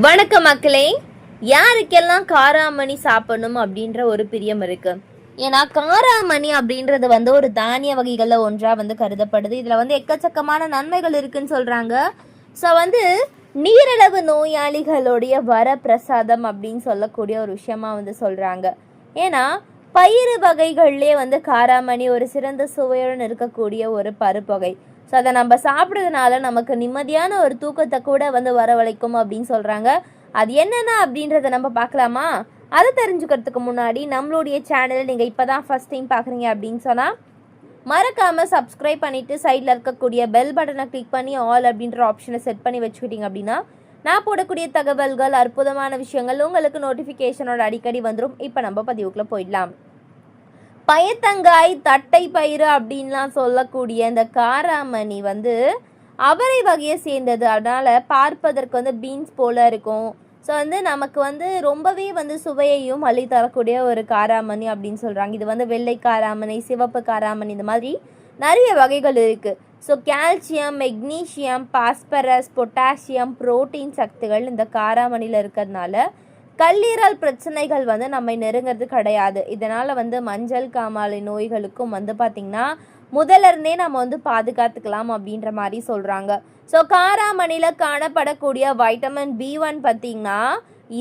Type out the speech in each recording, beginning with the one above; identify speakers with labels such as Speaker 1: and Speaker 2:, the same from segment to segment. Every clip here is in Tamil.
Speaker 1: வணக்கம் மக்களே. யாருக்கெல்லாம் காராமணி சாப்பிடணும் அப்படின்ற ஒரு பிரியம் இருக்கு. ஏன்னா காராமணி அப்படின்றது ஒரு தானிய வகைகளில் ஒன்றா கருதப்படுது. இதில் எக்கச்சக்கமான நன்மைகள் இருக்குன்னு சொல்கிறாங்க. ஸோ நீரிழிவு நோயாளிகளுடைய வர பிரசாதம் அப்படின்னு சொல்லக்கூடிய ஒரு விஷயமா சொல்கிறாங்க. ஏன்னா பயிறு வகைகள்லேயே காராமணி ஒரு சிறந்த சுவையுடன் இருக்கக்கூடிய ஒரு பருப்பகை. ஸோ அதை நம்ம சாப்பிட்றதுனால நமக்கு நிம்மதியான ஒரு தூக்கத்தை கூட வரவழைக்கும் அப்படின்னு சொல்கிறாங்க. அது என்னென்ன அப்படின்றத நம்ம பார்க்கலாமா? அதை தெரிஞ்சுக்கிறதுக்கு முன்னாடி நம்மளுடைய சேனலை நீங்கள் இப்போ தான் ஃபஸ்ட் டைம் பார்க்குறீங்க அப்படின்னு சொன்னால் மறக்காமல் சப்ஸ்கிரைப் பண்ணிவிட்டு சைடில் இருக்கக்கூடிய பெல் பட்டனை கிளிக் பண்ணி ஆல் அப்படின்ற ஆப்ஷனை செட் பண்ணி வச்சுக்கிட்டீங்க அப்படின்னா நான் போடக்கூடிய தகவல்கள், அற்புதமான விஷயங்கள் உங்களுக்கு நோட்டிஃபிகேஷனோட அடிக்கடி வந்துடும். இப்போ நம்ம பதிவுக்குள்ளே போயிடலாம். பயத்தங்காய், தட்டை பயிறு அப்படின்லாம் சொல்லக்கூடிய இந்த காராமணி அவரை வகையை சேர்ந்தது. அதனால் பார்ப்பதற்கு பீன்ஸ் போல் இருக்கும். ஸோ நமக்கு ரொம்பவே சுவையையும் அள்ளி தரக்கூடிய ஒரு காராமணி அப்படின்னு சொல்கிறாங்க. இது வெள்ளை காராமணி, சிவப்பு காராமணி, இந்த மாதிரி நிறைய வகைகள் இருக்குது. So calcium, magnesium, phosphorus, potassium, protein சக்திகள் இந்த காராமணியில் இருக்கிறதுனால கல்லீரல் பிரச்சனைகள் நம்மை நெருங்கிறது கிடையாது. இதனால் மஞ்சள் காமாலை நோய்களுக்கும் பார்த்திங்கன்னா முதலிருந்தே நம்ம பாதுகாத்துக்கலாம் அப்படின்ற மாதிரி சொல்கிறாங்க. ஸோ காராமணியில் காணப்படக்கூடிய வைட்டமின் B1 பார்த்திங்கன்னா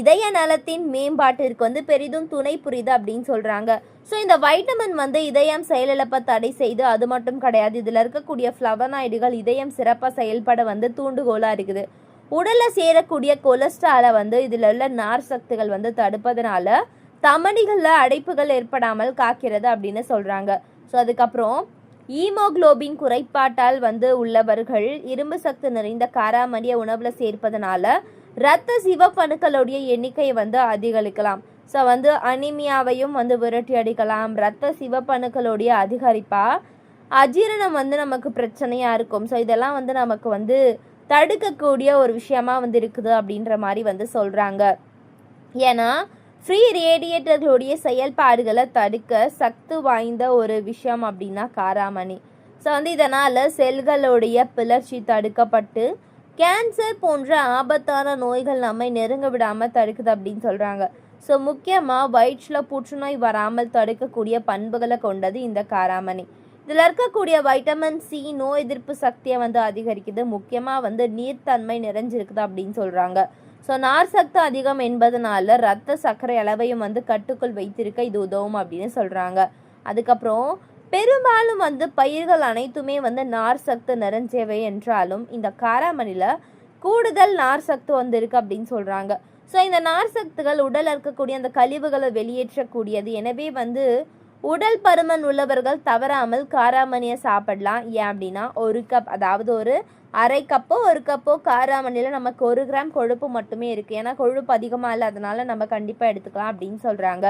Speaker 1: இதய நலத்தின் மேம்பாட்டிற்கு பெரிதும் துணை புரியுது அப்படின்னு சொல்கிறாங்க. ஸோ இந்த வைட்டமின் இதயம் செயலிழப்ப தடை செய்து அது மட்டும் கிடையாது, இதில் இருக்கக்கூடிய ஃப்ளவனாய்டுகள் இதயம் சிறப்பாக செயல்பட தூண்டுகோலாக இருக்குது. உடலில் சேரக்கூடிய கொலஸ்ட்ராலை இதில் உள்ள நார் சக்திகள் தடுப்பதனால தமனிகளில் அடைப்புகள் ஏற்படாமல் காக்கிறது அப்படின்னு சொல்கிறாங்க. ஸோ அதுக்கப்புறம் ஈமோக்ளோபின் குறைபாட்டால் உள்ளவர்கள் இரும்பு சக்தி நிறைந்த காராமணியை உணவில் சேர்ப்பதனால இரத்த சிவப்பணுக்களுடைய எண்ணிக்கையை அதிகரிக்கலாம். ஸோ அனிமியாவையும் விரட்டி அடிக்கலாம். இரத்த சிவப்பணுக்களுடைய அதிகரிப்பா அஜீரணம் நமக்கு பிரச்சனையாக இருக்கும். ஸோ இதெல்லாம் நமக்கு தடுக்கக்கூடிய ஒரு விஷயமா இருக்குது அப்படின்ற மாதிரி சொல்கிறாங்க. ஏன்னா ஃப்ரீ ரேடியேட்டர்களுடைய செயல்பாடுகளை தடுக்க சக்தி வாய்ந்த ஒரு விஷயம் அப்படின்னா காராமணி. ஸோ இதனால் செல்களுடைய பிளர்ச்சி தடுக்கப்பட்டு கேன்சர் போன்ற ஆபத்தான நோய்கள் நம்மை நெருங்க விடாமல் தடுக்குது அப்படின்னு சொல்கிறாங்க. ஸோ முக்கியமாக வயிற்றில் புற்றுநோய் வராமல் தடுக்கக்கூடிய பண்புகளை கொண்டது இந்த காராமணி. இதில் இருக்கக்கூடிய வைட்டமின் C நோய் எதிர்ப்பு சக்தியை அதிகரிக்குது. முக்கியமாக நீர்த்தன்மை நிறைஞ்சிருக்குது அப்படின்னு சொல்கிறாங்க. ஸோ நார் சக்தி அதிகம் என்பதனால இரத்த சர்க்கரை அளவையும் கட்டுக்குள் வைத்திருக்க இது உதவும் அப்படின்னு சொல்கிறாங்க. அதுக்கப்புறம் பெரும்பாலும் பயிர்கள் அனைத்துமே நார் சக்தி நிறைஞ்சவை என்றாலும் இந்த காராமணியில் கூடுதல் நார் சக்தி இருக்குது அப்படின்னு சொல்கிறாங்க. ஸோ இந்த நார் சக்திகள் உடல் இருக்கக்கூடிய அந்த கழிவுகளை வெளியேற்றக்கூடியது. எனவே உடல் பருமன் உள்ளவர்கள் தவறாமல் காராமணியை சாப்பிடலாம். ஏன் அப்படின்னா ஒரு கப், அதாவது ஒரு அரை கப்போ ஒரு கப்போ காராமணியில் நமக்கு 1 கிராம் கொழுப்பு மட்டுமே இருக்குது. ஏன்னா கொழுப்பு அதிகமாக இல்லை, அதனால நம்ம கண்டிப்பாக எடுத்துக்கலாம் அப்படின்னு சொல்கிறாங்க.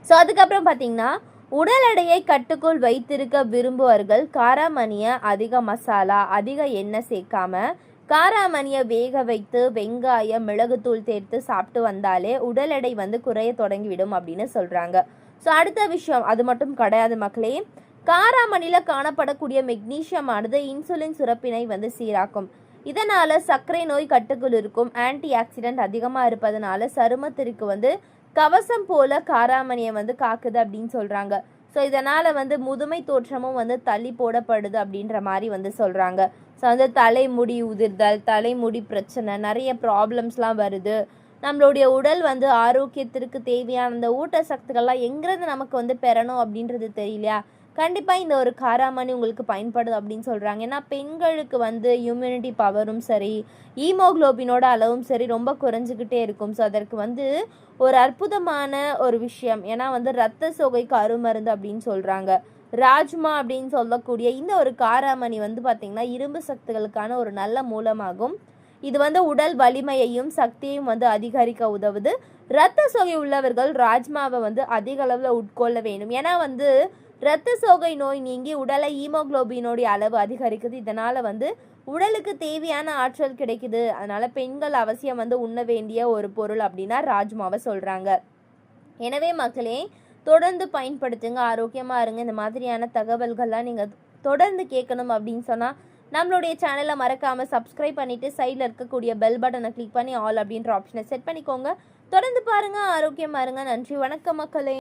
Speaker 1: ஸோ அதுக்கப்புறம் பார்த்திங்கன்னா உடல் எடையை கட்டுக்குள் வைத்திருக்க விரும்புவர்கள் காராமணியை அதிக மசாலா, அதிக எண்ணெய் சேர்க்காம காராமணியை வேக வைத்து வெங்காயம், மிளகுத்தூள் சேர்த்து சாப்பிட்டு வந்தாலே உடல் எடை குறைய தொடங்கிவிடும் அப்படின்னு சொல்கிறாங்க. ஸோ அடுத்த விஷயம் அது மட்டும் கிடையாது மக்களே. காராமணியில் காணப்படக்கூடிய மெக்னீஷியம் ஆனது இன்சுலின் சுரப்பினை சீராக்கும். இதனால் சர்க்கரை நோய் கட்டுக்குள் இருக்கும். ஆன்டி ஆக்சிடென்ட் அதிகமாக இருப்பதனால சருமத்திற்கு கவசம் போல காராமணியை காக்குது அப்படின்னு சொல்கிறாங்க. ஸோ இதனால் முதுமை தோற்றமும் தள்ளி போடப்படுது அப்படின்ற மாதிரி சொல்கிறாங்க. ஸோ தலைமுடி உதிர்தல், தலைமுடி பிரச்சனை, நிறைய ப்ராப்ளம்ஸ்லாம் வருது. நம்மளுடைய உடல் ஆரோக்கியத்திற்கு தேவையான அந்த ஊட்டச்சத்துக்கள்லாம் எங்கேருந்து நமக்கு பெறணும் அப்படின்றது தெரியலையா? கண்டிப்பாக இந்த ஒரு காராமணி உங்களுக்கு பயன்படுது அப்படின்னு சொல்கிறாங்க. ஏன்னா பெண்களுக்கு இம்யூனிட்டி பவரும் சரி, ஈமோக்ளோபினோட அளவும் சரி ரொம்ப குறைஞ்சிக்கிட்டே இருக்கும். ஸோ அதற்கு ஒரு அற்புதமான ஒரு விஷயம். ஏன்னா இரத்த சோகைக்கு அருமருந்து அப்படின்னு சொல்கிறாங்க. ராஜ்மா அப்படின்னு சொல்லக்கூடிய இந்த ஒரு காராமணி பார்த்திங்கன்னா இரும்பு சக்திகளுக்கான ஒரு நல்ல மூலமாகும். இது உடல் வலிமையையும் சக்தியையும் அதிகரிக்க உதவுது. இரத்த சோகை உள்ளவர்கள் ராஜ்மாவை அதிக அளவில் உட்கொள்ள வேண்டும். ஏன்னா இரத்த சோகை நோய் நீங்கி உடலை ஈமோக்ளோபினோடைய அளவு அதிகரிக்குது. இதனால் உடலுக்கு தேவையான ஆற்றல் கிடைக்குது. அதனால் பெண்கள் அவசியம் உண்ண வேண்டிய ஒரு பொருள் அப்படின்னா ராஜ்மாவை சொல்கிறாங்க. எனவே மக்களே தொடர்ந்து பயன்படுத்துங்க, ஆரோக்கியமாக இருங்க. இந்த மாதிரியான தகவல்கள்லாம் நீங்கள் தொடர்ந்து கேட்கணும் அப்படின்னு சொன்னால் நம்மளுடைய சேனலை மறக்காமல் சப்ஸ்கிரைப் பண்ணிவிட்டு சைடில் இருக்கக்கூடிய பெல் பட்டனை கிளிக் பண்ணி ஆல் அப்படின்ற ஆப்ஷனை செட் பண்ணிக்கோங்க. தொடர்ந்து பாருங்கள், ஆரோக்கியமாக இருங்க. நன்றி, வணக்கம் மக்களே.